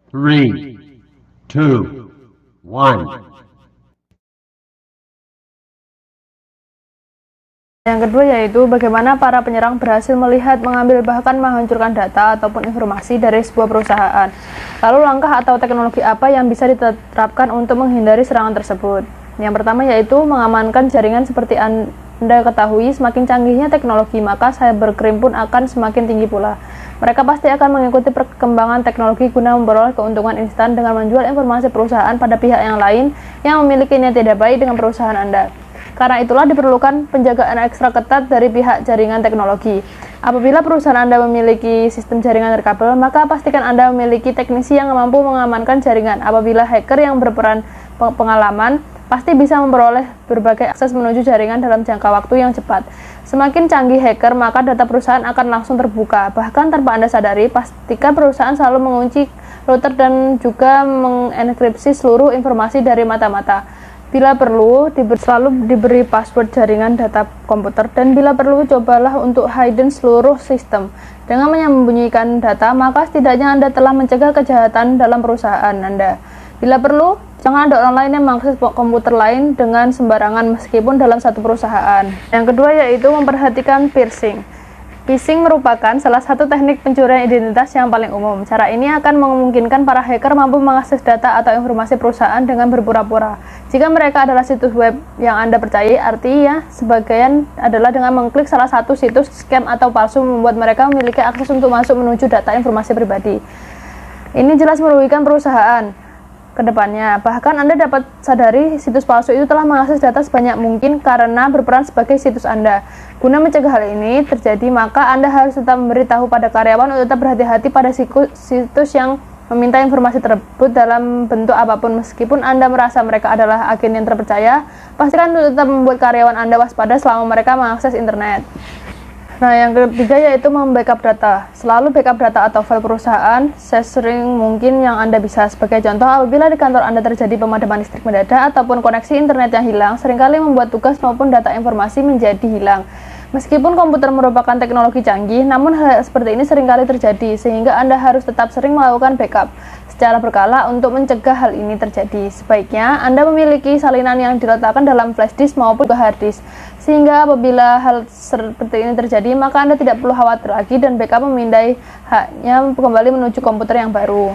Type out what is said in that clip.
Three, two, one. Yang kedua yaitu bagaimana para penyerang berhasil melihat, mengambil, bahkan menghancurkan data ataupun informasi dari sebuah perusahaan. Lalu langkah atau teknologi apa yang bisa diterapkan untuk menghindari serangan tersebut? Yang pertama yaitu mengamankan jaringan. Seperti Anda ketahui, semakin canggihnya teknologi, maka cybercrime pun akan semakin tinggi pula. Mereka pasti akan mengikuti perkembangan teknologi guna memperoleh keuntungan instan dengan menjual informasi perusahaan pada pihak yang lain yang memiliki niat tidak baik dengan perusahaan Anda. Karena itulah diperlukan penjagaan ekstra ketat dari pihak jaringan teknologi. Apabila perusahaan Anda memiliki sistem jaringan nirkabel, maka pastikan Anda memiliki teknisi yang mampu mengamankan jaringan. Apabila hacker yang berperan pengalaman, pasti bisa memperoleh berbagai akses menuju jaringan dalam jangka waktu yang cepat. Semakin canggih hacker, maka data perusahaan akan langsung terbuka. Bahkan tanpa Anda sadari, pastikan perusahaan selalu mengunci router dan juga mengenkripsi seluruh informasi dari mata-mata. Bila perlu, selalu diberi password jaringan data komputer, dan bila perlu, cobalah untuk hidden seluruh sistem. Dengan menyembunyikan data, maka setidaknya Anda telah mencegah kejahatan dalam perusahaan Anda. Bila perlu, jangan ada orang lain yang mengakses komputer lain dengan sembarangan meskipun dalam satu perusahaan. Yang kedua yaitu memperhatikan phishing. Phishing merupakan salah satu teknik pencurian identitas yang paling umum. Cara ini akan memungkinkan para hacker mampu mengakses data atau informasi perusahaan dengan berpura-pura. Jika mereka adalah situs web yang Anda percayai, artinya sebagian adalah dengan mengklik salah satu situs scam atau palsu membuat mereka memiliki akses untuk masuk menuju data informasi pribadi. Ini jelas merugikan perusahaan ke depannya. Bahkan Anda dapat sadari situs palsu itu telah mengakses data sebanyak mungkin karena berperan sebagai situs Anda. Guna mencegah hal ini terjadi, maka Anda harus tetap memberitahu pada karyawan untuk tetap berhati-hati pada situs yang meminta informasi tersebut dalam bentuk apapun. Meskipun Anda merasa mereka adalah agen yang terpercaya, pastikan untuk tetap membuat karyawan Anda waspada selama mereka mengakses internet. Nah, yang ketiga yaitu membackup data. Selalu backup data atau file perusahaan sesering mungkin yang Anda bisa. Sebagai contoh, apabila di kantor Anda terjadi pemadaman listrik mendadak ataupun koneksi internet yang hilang, seringkali membuat tugas maupun data informasi menjadi hilang. Meskipun komputer merupakan teknologi canggih, namun hal seperti ini seringkali terjadi, sehingga Anda harus tetap sering melakukan backup secara berkala untuk mencegah hal ini terjadi. Sebaiknya Anda memiliki salinan yang diletakkan dalam flash disk maupun hard disk, sehingga apabila hal seperti ini terjadi, maka Anda tidak perlu khawatir lagi dan backup memindai haknya kembali menuju komputer yang baru.